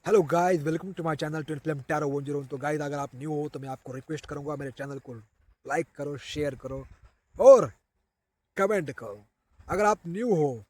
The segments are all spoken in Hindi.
Hello guys, welcome to my channel twin flame tarot 101। तो गाइस, अगर आप न्यू हो तो मैं आपको रिक्वेस्ट करूंगा मेरे चैनल को लाइक करो, शेयर करो और कमेंट करो। अगर आप न्यू हो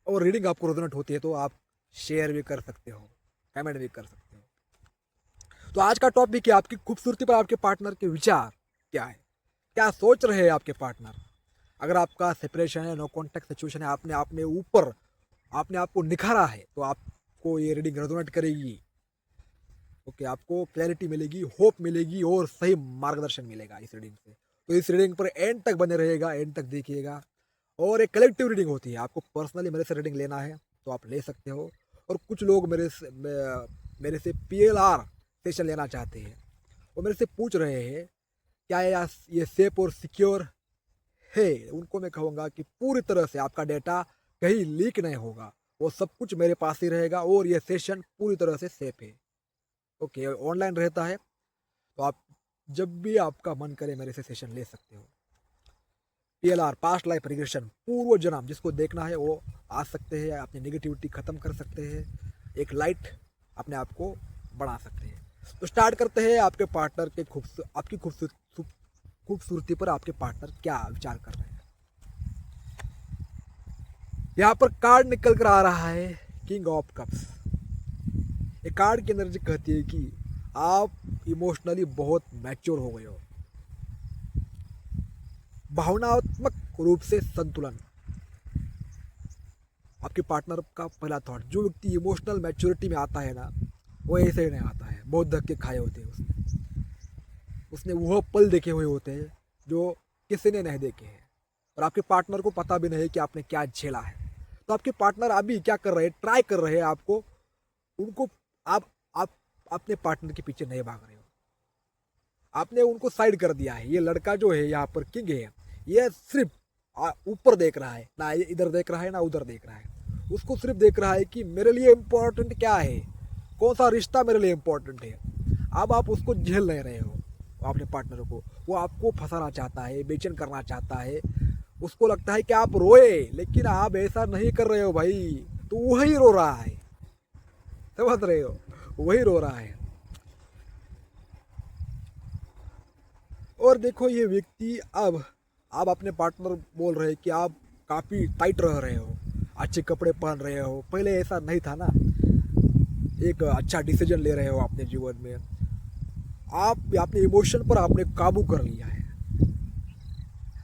और रीडिंग आपको रेजोनेट होती है तो आप शेयर भी कर सकते हो, कमेंट भी कर सकते हो। तो आज का टॉपिक है आपकी खूबसूरती पर आपके पार्टनर के विचार क्या है, क्या सोच रहे हैं आपके पार्टनर। अगर आपका सेपरेशन है, नो कॉन्टैक्ट सिचुएशन है, आपने अपने ऊपर आपने आपको निखारा है तो आपको ये रीडिंग रेजोनेट करेगी। ओके, आपको क्लैरिटी मिलेगी, होप मिलेगी और सही मार्गदर्शन मिलेगा इस रीडिंग से। तो इस रीडिंग पर एंड तक बने रहेगा, एंड तक देखिएगा। और एक कलेक्टिव रीडिंग होती है, आपको पर्सनली मेरे से रीडिंग लेना है तो आप ले सकते हो। और कुछ लोग मेरे से PLR सेशन लेना चाहते हैं। वो मेरे से पूछ रहे हैं क्या ये सेफ और सिक्योर है। उनको मैं कहूँगा कि पूरी तरह से आपका डेटा कहीं लीक नहीं होगा, वो सब कुछ मेरे पास ही रहेगा और ये सेशन पूरी तरह से सेफ है। ओके, ऑनलाइन रहता है तो आप जब भी आपका मन करे मेरे से सेशन ले सकते हो। PLR पास्ट लाइफ रिग्रेशन, पूर्व जन्म जिसको देखना है वो आ सकते हैं, अपनी नेगेटिविटी खत्म कर सकते हैं, एक लाइट अपने आप को बढ़ा सकते हैं। तो स्टार्ट करते हैं आपके पार्टनर के आपकी खूबसूरती पर आपके पार्टनर क्या विचार कर रहे हैं। यहाँ पर कार्ड निकल कर आ रहा है किंग ऑफ कप्स। ये कार्ड की एनर्जी कहती है कि आप इमोशनली बहुत मैच्योर हो गए हो, भावनात्मक रूप से संतुलन। आपके पार्टनर का पहला थॉट, जो व्यक्ति इमोशनल मैच्योरिटी में आता है ना, वो ऐसे ही नहीं आता है, बहुत धक्के खाए होते हैं उसने वह पल देखे हुए होते हैं जो किसी ने नहीं देखे हैं। और आपके पार्टनर को पता भी नहीं कि आपने क्या झेला है। तो आपके पार्टनर अभी क्या कर रहे हैं, ट्राई कर रहे हैं आपको उनको आप अपने पार्टनर के पीछे नहीं भाग रहे हो, आपने उनको साइड कर दिया है। ये लड़का जो है यहाँ पर किंग है, ये सिर्फ ऊपर देख रहा है, ना ये इधर देख रहा है ना उधर देख रहा है। उसको सिर्फ देख रहा है कि मेरे लिए इम्पोर्टेंट क्या है, कौन सा रिश्ता मेरे लिए इम्पोर्टेंट है। अब आप उसको झेल नहीं रहे हो अपने पार्टनर को, वो आपको फंसाना चाहता है, बेचैन करना चाहता है। उसको लगता है कि आप रोए, लेकिन आप ऐसा नहीं कर रहे हो भाई। तो वही रो रहा है, समझ रहे हो, वही रो रहा है। और देखो ये व्यक्ति अब आप अपने पार्टनर बोल रहे हैं कि आप काफ़ी टाइट रह रहे हो, अच्छे कपड़े पहन रहे हो, पहले ऐसा नहीं था ना, एक अच्छा डिसीजन ले रहे हो अपने जीवन में, आप अपने इमोशन पर आपने काबू कर लिया है।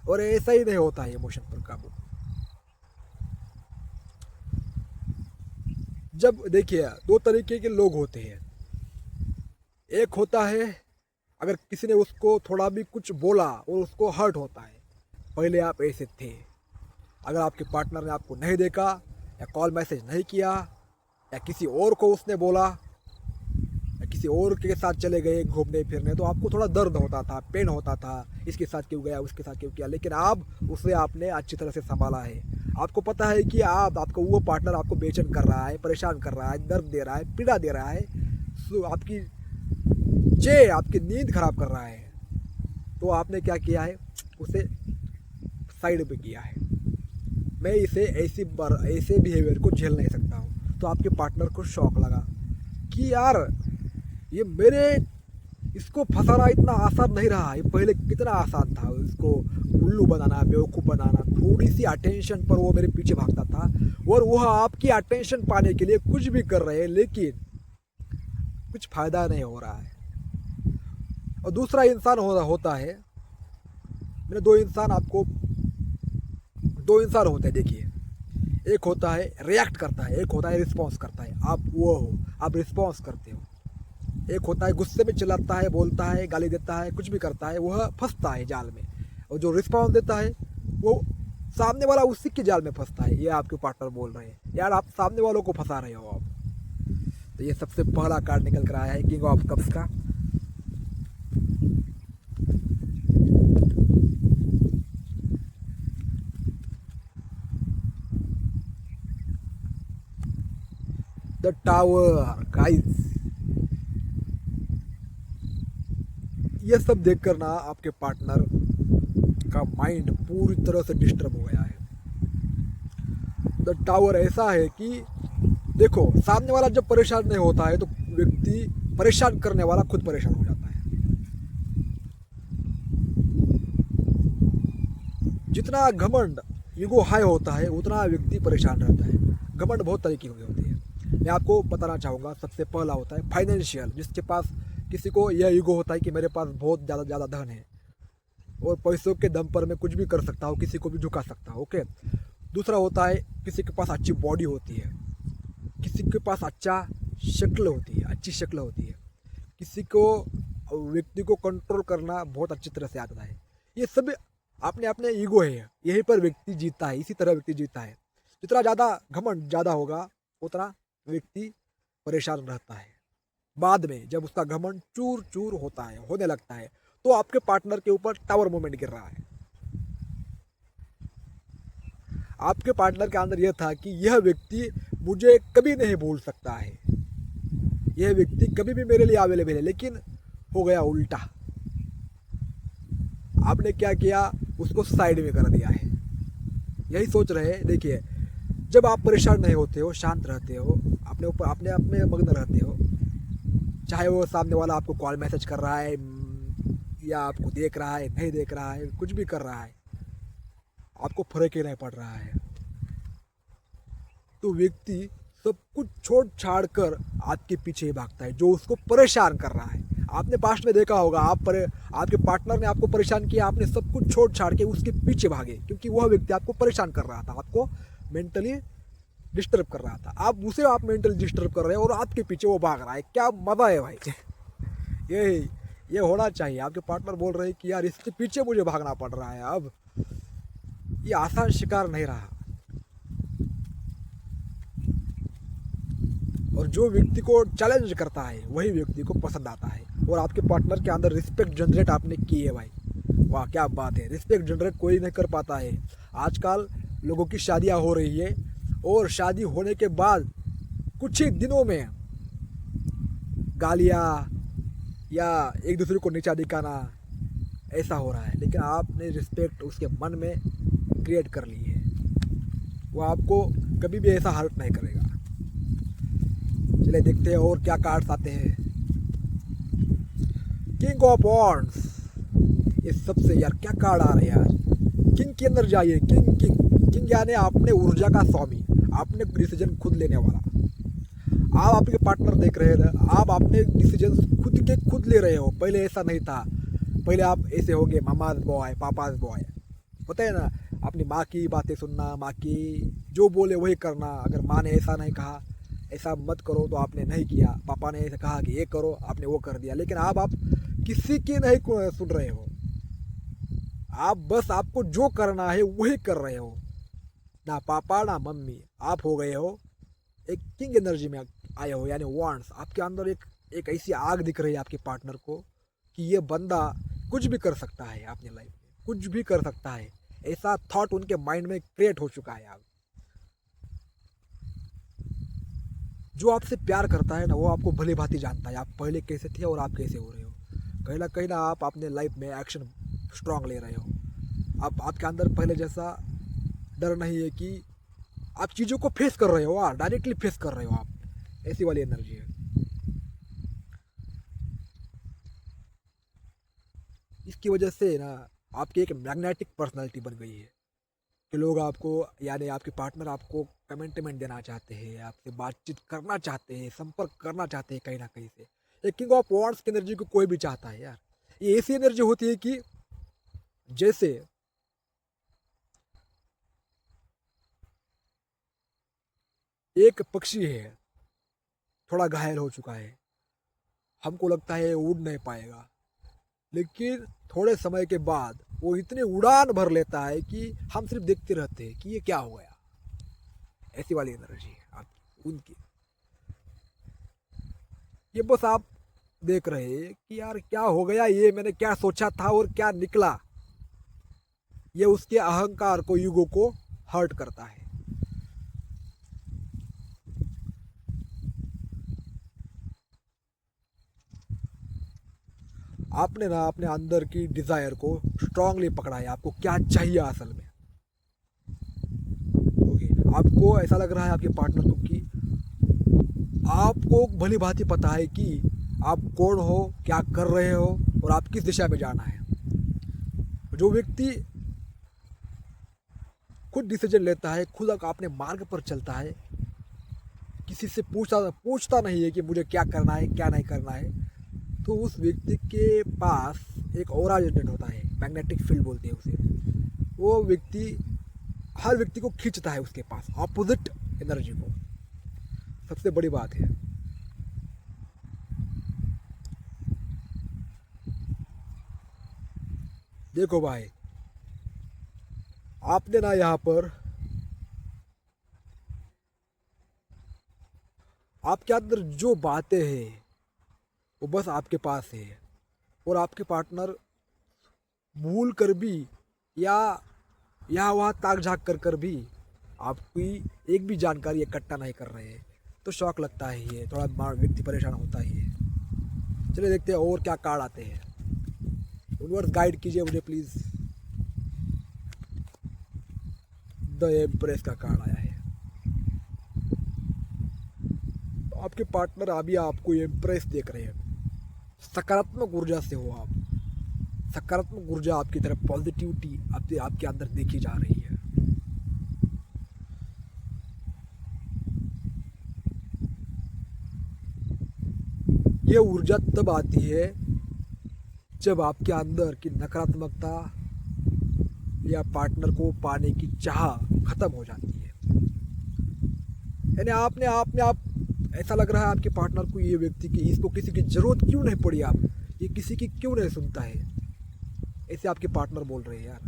और ऐसा ही नहीं होता है इमोशन पर काबू। जब देखिए दो तरीके के लोग होते हैं, एक होता है अगर किसी ने उसको थोड़ा भी कुछ बोला और उसको हर्ट होता है, पहले आप ऐसे थे, अगर आपके पार्टनर ने आपको नहीं देखा या कॉल मैसेज नहीं किया या किसी और को उसने बोला या किसी और के साथ चले गए घूमने फिरने, तो आपको थोड़ा दर्द होता था, पेन होता था, इसके साथ क्यों गया, उसके साथ क्यों किया। लेकिन अब उसे आपने अच्छी तरह से संभाला है। आपको पता है कि आपको वो पार्टनर आपको बेचैन कर रहा है, परेशान कर रहा है, दर्द दे रहा है, पीड़ा दे रहा है, आपकी आपकी नींद खराब कर रहा है। तो आपने क्या किया है, उसे साइड पे किया है। मैं इसे ऐसे बिहेवियर को झेल नहीं सकता हूँ। तो आपके पार्टनर को शौक लगा कि यार ये मेरे इसको फंसाना इतना आसान नहीं रहा, ये पहले कितना आसान था इसको उल्लू बनाना, बेवकूफ़ बनाना। थोड़ी सी अटेंशन पर वो मेरे पीछे भागता था और वह आपकी अटेंशन पाने के लिए कुछ भी कर रहे हैं, लेकिन कुछ फ़ायदा नहीं हो रहा है। और दूसरा इंसान होता है, मैंने दो इंसान होते हैं देखिए, एक होता है रिएक्ट करता है, एक होता है रिस्पॉन्स करता है। आप वो हो, आप रिस्पॉन्स करते हो। एक होता है गुस्से में चिल्लाता है, बोलता है, गाली देता है, कुछ भी करता है, वह फंसता है जाल में। और जो रिस्पॉन्स देता है वो सामने वाला उसी के जाल में फंसता है। ये आपके पार्टनर बोल रहे हैं यार आप सामने वालों को फंसा रहे हो आप। तो ये सबसे पहला कार्ड निकल कर आया है किंग ऑफ कप्स का। द टावर गाइस, ये सब देखकर ना आपके पार्टनर का माइंड पूरी तरह से डिस्टर्ब हो गया है। द टावर ऐसा है कि देखो, सामने वाला जब परेशान नहीं होता है तो व्यक्ति परेशान करने वाला खुद परेशान हो जाता है। जितना घमंड ईगो हाई होता है उतना व्यक्ति परेशान रहता है। घमंड बहुत तरीके की होती है। मैं आपको बताना चाहूँगा, सबसे पहला होता है फाइनेंशियल, जिसके पास किसी को यह ईगो होता है कि मेरे पास बहुत ज़्यादा धन है और पैसों के दम पर मैं कुछ भी कर सकता हूँ, किसी को भी झुका सकता हूँ। ओके। दूसरा होता है किसी के पास अच्छी बॉडी होती है, किसी के पास अच्छी शक्ल होती है, किसी को व्यक्ति को कंट्रोल करना बहुत अच्छी तरह से आता है। ये सब अपने अपने ईगो है, यहीं पर व्यक्ति जीतता है, इसी तरह व्यक्ति जीतता है। जितना ज़्यादा घमंड ज़्यादा होगा उतना व्यक्ति परेशान रहता है। बाद में जब उसका घमंड चूर चूर होने लगता है तो आपके पार्टनर के ऊपर टावर मूवमेंट गिर रहा है। आपके पार्टनर के अंदर यह था कि यह व्यक्ति मुझे कभी नहीं भूल सकता है, यह व्यक्ति कभी भी मेरे लिए अवेलेबल है, लेकिन हो गया उल्टा। आपने क्या किया, उसको साइड में कर दिया है। यही सोच रहे हैं। देखिए, जब आप परेशान नहीं होते हो, शांत रहते हो, अपने ऊपर अपने आप में मग्न रहते हो, चाहे वो सामने वाला आपको कॉल मैसेज कर रहा है या आपको देख रहा है, नहीं देख रहा है, कुछ भी कर रहा है, आपको फर्क ही नहीं पड़ रहा है, तो व्यक्ति सब कुछ छोड़ छाड़ कर आपके पीछे ही भागता है, जो उसको परेशान कर रहा है। आपने पास्ट में देखा होगा, आपके पार्टनर ने आपको परेशान किया, आपने सब कुछ छोड़ छाड़ के उसके पीछे भागे, क्योंकि वह व्यक्ति आपको परेशान कर रहा था, आपको मेंटली डिस्टर्ब कर रहा था। आप मेंटली डिस्टर्ब कर रहे हो और आपके पीछे वो भाग रहा है। क्या मज़ा है भाई। ये होना चाहिए। आपके पार्टनर बोल रहे हैं कि यार इसके पीछे मुझे भागना पड़ रहा है, अब ये आसान शिकार नहीं रहा। और जो व्यक्ति को चैलेंज करता है वही व्यक्ति को पसंद आता है। और आपके पार्टनर के अंदर रिस्पेक्ट जनरेट आपने की है भाई, वाह क्या बात है। रिस्पेक्ट जनरेट कोई नहीं कर पाता है। आजकल लोगों की शादियां हो रही है और शादी होने के बाद कुछ ही दिनों में गालियां या एक दूसरे को नीचा दिखाना, ऐसा हो रहा है। लेकिन आपने रिस्पेक्ट उसके मन में क्रिएट कर ली है, वो आपको कभी भी ऐसा हर्ट नहीं करेगा। चलिए देखते हैं और क्या कार्ड्स आते हैं। किंग ऑफ वॉन्ड्स, ये सबसे यार क्या कार्ड आ रहे हैं यार। किंग के अंदर जाइए। किंग यानी आपने ऊर्जा का स्वामी, आपने डिसीजन खुद लेने वाला। आप आपके पार्टनर देख रहे हैं, आप अपने डिसीजन खुद ले रहे हो। पहले ऐसा नहीं था, पहले आप ऐसे हो गए मामाज बॉय, पापाज बॉय, होता है ना। अपनी माँ की बातें सुनना, माँ की जो बोले वही करना। अगर माँ ने ऐसा नहीं कहा, ऐसा मत करो, तो आपने नहीं किया। पापा ने ऐसा कहा कि ये करो, आपने वो कर दिया। लेकिन आप किसी की नहीं सुन रहे हो, आप बस आपको जो करना है वही कर रहे हो। ना पापा ना मम्मी, आप हो गए हो एक किंग एनर्जी में आए हो, यानी वांट्स। आपके अंदर एक ऐसी आग दिख रही है आपके पार्टनर को कि ये बंदा कुछ भी कर सकता है अपनी लाइफ में, कुछ भी कर सकता है। ऐसा थॉट उनके माइंड में क्रिएट हो चुका है। अब जो आपसे प्यार करता है ना, वो आपको भली भांति जानता है, आप पहले कैसे थे और आप कैसे हो रहे हो। कहीं ना आप अपने लाइफ में एक्शन स्ट्रांग ले रहे हो। आप आपके अंदर पहले जैसा डर नहीं है कि आप चीज़ों को फेस कर रहे हो, डायरेक्टली फेस कर रहे हो आप, ऐसी वाली एनर्जी है। इसकी वजह से ना आपकी एक मैग्नेटिक पर्सनालिटी बन गई है कि लोग आपको, यानी आपके पार्टनर आपको कमेंटमेंट देना चाहते हैं, आपसे बातचीत करना चाहते हैं, संपर्क करना चाहते हैं कहीं ना कहीं से। ये किंग ऑफ वॉन्ड्स की एनर्जी को कोई भी चाहता है यार। ये ऐसी एनर्जी होती है कि जैसे एक पक्षी है, थोड़ा घायल हो चुका है, हमको लगता है उड़ नहीं पाएगा, लेकिन थोड़े समय के बाद वो इतनी उड़ान भर लेता है कि हम सिर्फ देखते रहते हैं कि ये क्या हो गया। ऐसी वाली एनर्जी है आपकी, उनकी। ये बस आप देख रहे हैं कि यार क्या हो गया, ये मैंने क्या सोचा था और क्या निकला। ये उसके अहंकार को, ईगो को हर्ट करता है। आपने ना अपने अंदर की डिजायर को स्ट्रांगली पकड़ा है, आपको क्या चाहिए असल में। ओके, आपको ऐसा लग रहा है आपके पार्टनर को कि आपको भली भांति पता है कि आप कौन हो, क्या कर रहे हो और आप किस दिशा में जाना है। जो व्यक्ति खुद डिसीजन लेता है, खुद अपने मार्ग पर चलता है, किसी से पूछता नहीं है कि मुझे क्या करना है क्या नहीं करना है, तो उस व्यक्ति के पास एक ऑरा जनरेट होता है, मैग्नेटिक फील्ड बोलते हैं उसे। वो व्यक्ति हर व्यक्ति को खींचता है उसके पास, ऑपोजिट एनर्जी को। सबसे बड़ी बात है। देखो भाई, आपने ना यहाँ पर आपके अंदर जो बातें हैं वो बस आपके पास है, और आपके पार्टनर भूल कर भी या यहाँ वहाँ ताक झाँक कर भी आपकी एक भी जानकारी इकट्ठा नहीं कर रहे हैं, तो शौक लगता है, ये थोड़ा व्यक्ति परेशान होता ही है। चलिए देखते हैं और क्या कार्ड आते हैं। यूनिवर्स गाइड कीजिए मुझे प्लीज़। द एम्प्रेस का कार्ड आया है। आपके पार्टनर अभी आपको एम्प्रेस देख रहे हैं। सकारात्मक ऊर्जा से हो आप, सकारात्मक ऊर्जा आपकी तरफ, पॉजिटिविटी आपके अंदर देखी जा रही है। ये ऊर्जा तब आती है जब आपके अंदर की नकारात्मकता या पार्टनर को पाने की चाह खत्म हो जाती है। यानी आपने आप ऐसा लग रहा है आपके पार्टनर को, ये व्यक्ति की इसको किसी की जरूरत क्यों नहीं पड़ी, आप ये किसी की क्यों नहीं सुनता है, ऐसे आपके पार्टनर बोल रहे हैं यार।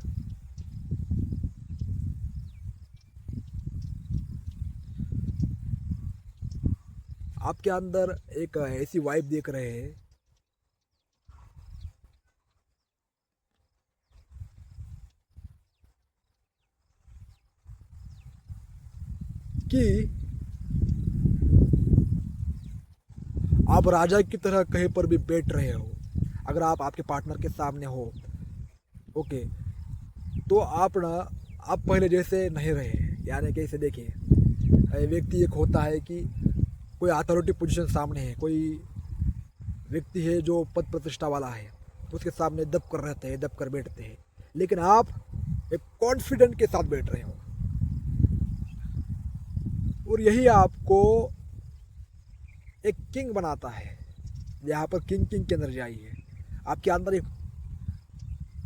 आपके अंदर एक ऐसी वाइब देख रहे हैं कि आप राजा की तरह कहीं पर भी बैठ रहे हो। अगर आप आपके पार्टनर के सामने हो, ओके, तो आप पहले जैसे नहीं रहे। यानी कि इसे देखिए, व्यक्ति एक होता है कि कोई अथॉरिटी पोजीशन सामने है, कोई व्यक्ति है जो पद प्रतिष्ठा वाला है, तो उसके सामने दब कर रहते हैं, दब कर बैठते हैं, लेकिन आप एक कॉन्फिडेंट के साथ बैठ रहे हो, और यही आपको एक किंग बनाता है। यहाँ पर किंग की एनर्जी आई है। आपके अंदर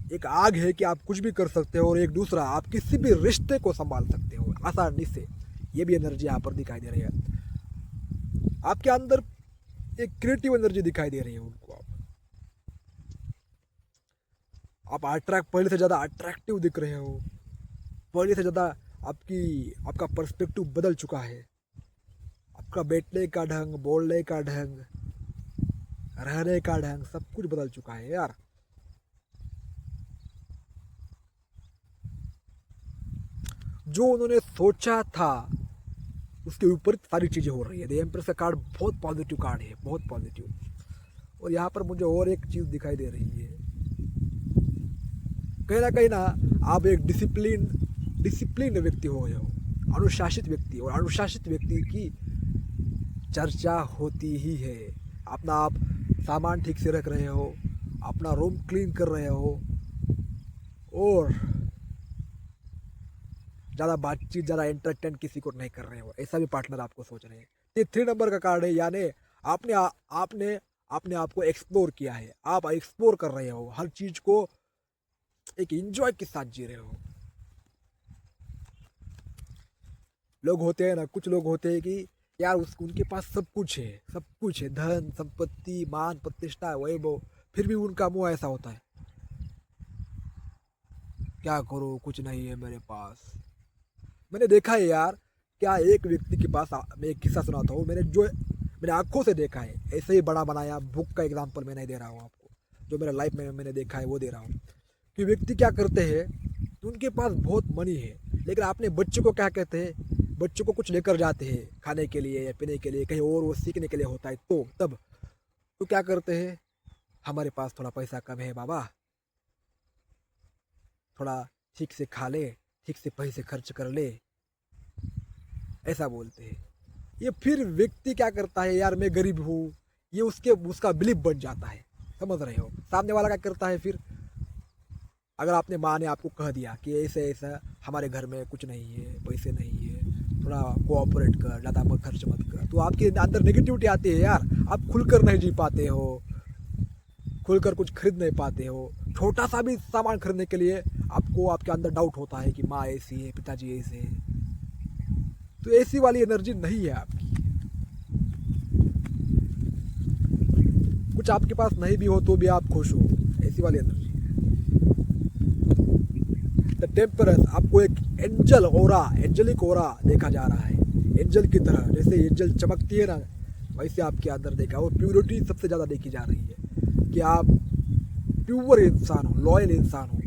एक आग है कि आप कुछ भी कर सकते हो, और एक दूसरा, आप किसी भी रिश्ते को संभाल सकते हो आसानी से। ये भी एनर्जी यहाँ पर दिखाई दे रही है। आपके अंदर एक क्रिएटिव एनर्जी दिखाई दे रही है उनको। आप पहले से ज़्यादा अट्रैक्टिव दिख रहे हो, पहले से ज़्यादा आपका पर्सपेक्टिव बदल चुका है। आपका बैठने का ढंग, बोलने का ढंग, रहने का ढंग, सब कुछ बदल चुका है यार। जो उन्होंने सोचा था उसके ऊपर सारी चीज़ें हो रही है। द एम्प्रेस का कार्ड बहुत पॉजिटिव कार्ड है, बहुत पॉजिटिव। और यहाँ पर मुझे और एक चीज़ दिखाई दे रही है, कहीं ना आप एक डिसिप्लिन व्यक्ति हो गए हो, अनुशासित व्यक्ति। और अनुशासित व्यक्ति की चर्चा होती ही है। अपना आप सामान ठीक से रख रहे हो, अपना रूम क्लीन कर रहे हो, और ज़्यादा बातचीत, ज़्यादा एंटरटेन किसी को नहीं कर रहे हो, ऐसा भी पार्टनर आपको सोच रहे हैं। ये 3 नंबर का कार्ड है। यानी आपने आपको एक्सप्लोर किया है, आप एक्सप्लोर कर रहे हो, हर चीज़ को एक एंजॉय के साथ जी रहे हो। लोग होते हैं ना, कुछ लोग होते हैं कि यार उनके पास सब कुछ है, सब कुछ है, धन संपत्ति, मान प्रतिष्ठा, वैभव, फिर भी उनका मुंह ऐसा होता है, क्या करो, कुछ नहीं है मेरे पास। मैंने देखा है यार, क्या एक व्यक्ति के पास मैं एक किस्सा सुनाता हूँ, मैंने आंखों से देखा है, ऐसे ही बड़ा बनाया। बुक का एग्जाम्पल मैं नहीं दे रहा हूँ आपको, जो मेरा लाइफ में मैंने देखा है वो दे रहा हूँ। कि व्यक्ति क्या करते हैं, उनके पास बहुत मनी है, लेकिन अपने बच्चों को क्या कहते हैं, बच्चों को कुछ लेकर जाते हैं खाने के लिए या पीने के लिए, कहीं और वो सीखने के लिए होता है, तो तब तो क्या करते हैं, हमारे पास थोड़ा पैसा कम है बाबा, थोड़ा ठीक से खा ले, ठीक से पैसे खर्च कर ले, ऐसा बोलते हैं। ये फिर व्यक्ति क्या करता है, यार मैं गरीब हूँ, ये उसका बिलीफ बन जाता है। समझ रहे हो? सामने वाला क्या करता है फिर, अगर आपने माँ ने आपको कह दिया कि ऐसे ऐसा हमारे घर में कुछ नहीं है, पैसे नहीं है, थोड़ा कोऑपरेट कर, ज़्यादा मत खर्च मत कर, तो आपके अंदर नेगेटिविटी आती है यार। आप खुलकर नहीं जी पाते हो, खुलकर कुछ खरीद नहीं पाते हो। छोटा सा भी सामान खरीदने के लिए आपको आपके अंदर डाउट होता है कि माँ ऐसी है, पिताजी ऐसे है। तो ऐसी वाली एनर्जी नहीं है आपकी। कुछ आपके पास नहीं भी हो तो भी आप खुश हो, ऐसी वाली एनर्जी। द टेम्परस, आपको एक एंजल ओरा, एंजलिक ओरा देखा जा रहा है, एंजल की तरह। जैसे एंजल चमकती है ना, वैसे आपके अंदर देखा। और प्योरिटी सबसे ज़्यादा देखी जा रही है कि आप प्योर इंसान हो, लॉयल इंसान हो।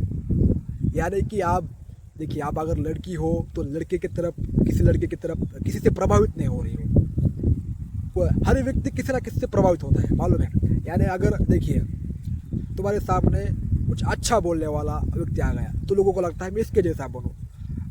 यानी कि आप देखिए, आप अगर लड़की हो तो लड़के की तरफ, किसी लड़के की तरफ किसी से प्रभावित नहीं हो रही हो। हर व्यक्ति किसी ना किसी से प्रभावित होता है, मालूम है? यानी अगर देखिए तुम्हारे सामने कुछ अच्छा बोलने वाला व्यक्ति आ गया तो लोगों को लगता है मैं इसके जैसा बनूं।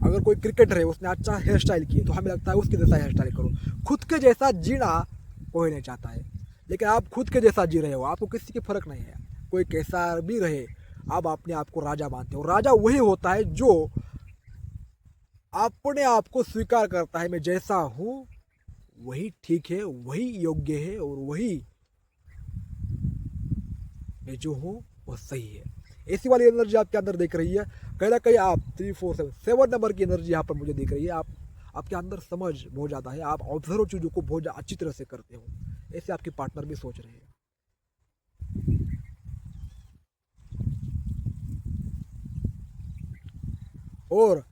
अगर कोई क्रिकेटर है, उसने अच्छा हेयर स्टाइल किया तो हमें लगता है उसके जैसा हेयर स्टाइल करो। खुद के जैसा जीना कोई नहीं चाहता है, लेकिन आप खुद के जैसा जी रहे हो, आपको किसी की फर्क नहीं है। कोई कैसा भी रहे, आप अपने आप को राजा मानते हो। राजा वही होता है जो अपने आप को स्वीकार करता है, मैं जैसा हूँ वही ठीक है, वही योग्य है, और वही मैं जो हूँ वो सही है। ऐसी वाली एनर्जी आपके अंदर दिख रही है। कहीं ना कहीं आप 3 4 7 नंबर की एनर्जी यहाँ पर मुझे दिख रही है। आपके अंदर समझ बहुत ज़्यादा है, आप ऑब्जर्व चीज़ों को बहुत अच्छी तरह से करते हो। ऐसे आपके पार्टनर भी सोच रहे हैं। और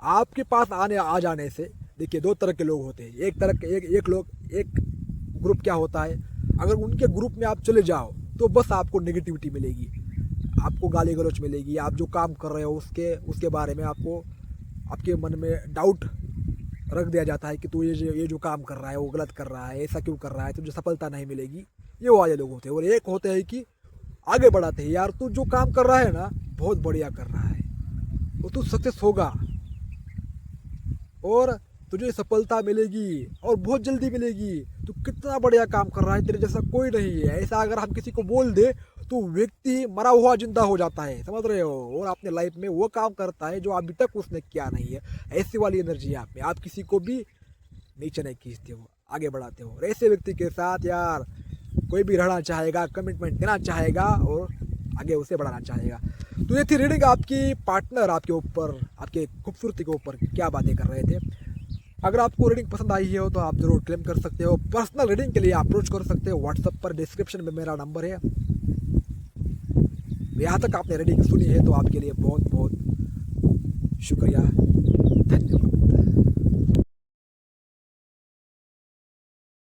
आपके पास आ जाने से देखिए, 2 तरह के लोग होते हैं। एक ग्रुप क्या होता है, अगर उनके ग्रुप में आप चले जाओ तो बस आपको नेगेटिविटी मिलेगी, आपको गाली गलौच मिलेगी। आप जो काम कर रहे हो उसके बारे में आपको, आपके मन में डाउट रख दिया जाता है कि तू ये जो काम कर रहा है वो गलत कर रहा है, ऐसा क्यों कर रहा है, तुझे सफलता नहीं मिलेगी। ये वाले लोग होते हैं। और एक होते हैं कि आगे बढ़ाते हैं, यार तू जो काम कर रहा है ना बहुत बढ़िया कर रहा है, वो तू सक्सेस होगा और तुझे सफलता मिलेगी और बहुत जल्दी मिलेगी। तू कितना बढ़िया काम कर रहा है, तेरे जैसा कोई नहीं है। ऐसा अगर हम किसी को बोल दे तो व्यक्ति मरा हुआ जिंदा हो जाता है, समझ रहे हो? और अपने लाइफ में वो काम करता है जो अभी तक उसने किया नहीं है। ऐसी वाली एनर्जी है आप में। आप किसी को भी नीचे नहीं खींचते हो, आगे बढ़ाते हो। और ऐसे व्यक्ति के साथ यार कोई भी रहना चाहेगा, कमिटमेंट देना चाहेगा और आगे उसे बढ़ाना चाहेगा। तो ये थी रीडिंग। आपकी पार्टनर आपके ऊपर, आपके खूबसूरती के ऊपर क्या बातें कर रहे थे। अगर आपको रीडिंग पसंद आई हो तो आप जरूर क्लेम कर सकते हो। पर्सनल रीडिंग के लिए अप्रोच कर सकते हो व्हाट्सएप पर, डिस्क्रिप्शन में मेरा नंबर है। यहाँ तक आपने रीडिंग सुनी है तो आपके लिए बहुत बहुत शुक्रिया।